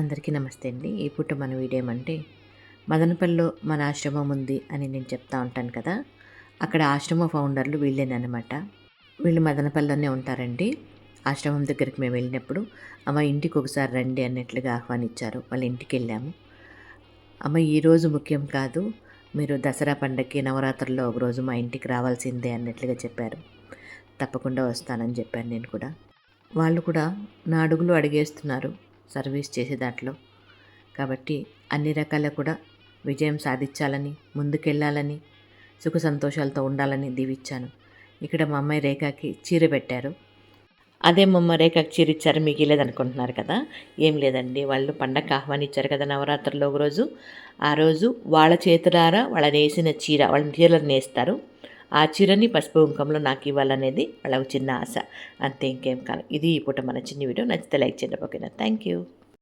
అందరికీ నమస్తే అండి. ఈ పూట మన వీడియో ఏమంటే మదనపల్లిలో మన ఆశ్రమం ఉంది అని నేను చెప్తా ఉంటాను కదా. అక్కడ ఆశ్రమ ఫౌండర్లు వీళ్ళేనమాట. వీళ్ళు మదనపల్లిలోనే ఉంటారండి. ఆశ్రమం దగ్గరికి మేము వెళ్ళినప్పుడు అమ్మ ఇంటికి ఒకసారి రండి అన్నట్లుగా ఆహ్వానించారు. వాళ్ళ ఇంటికి వెళ్ళాము. అమ్మ ఈరోజు ముఖ్యం కాదు, మీరు దసరా పండగకి నవరాత్రుల్లో ఒకరోజు మా ఇంటికి రావాల్సిందే అన్నట్లుగా చెప్పారు. తప్పకుండా వస్తానని చెప్పాను నేను కూడా. వాళ్ళు కూడా నా అడుగులు అడిగేస్తున్నారు సర్వీస్ చేసే దాంట్లో. కాబట్టి అన్ని రకాల కూడా విజయం సాధించాలని, ముందుకెళ్ళాలని, సుఖ సంతోషాలతో ఉండాలని దీవిచ్చాను. ఇక్కడ మా అమ్మాయి రేఖకి చీర పెట్టారు. అదే మా అమ్మ రేఖకి చీర ఇచ్చారు మీకు ఇలేదనుకుంటున్నారు కదా. ఏం లేదండి, వాళ్ళు పండగ ఆహ్వానించారు కదా నవరాత్రుల్లో ఒకరోజు. ఆ రోజు వాళ్ళ చేతులారా వాళ్ళ నేసిన చీర, వాళ్ళ చీరలు నేస్తారు. ఆ చీరని పసుపు కుంకంలో నాకు ఇవ్వాలనేది వాళ్ళ చిన్న ఆశ, అంతే, ఇంకేం కాదు. ఇది ఈ పూట మన చిన్న వీడియో. నచ్చితే లైక్ చేయండి. ఓకేనా? Thank you.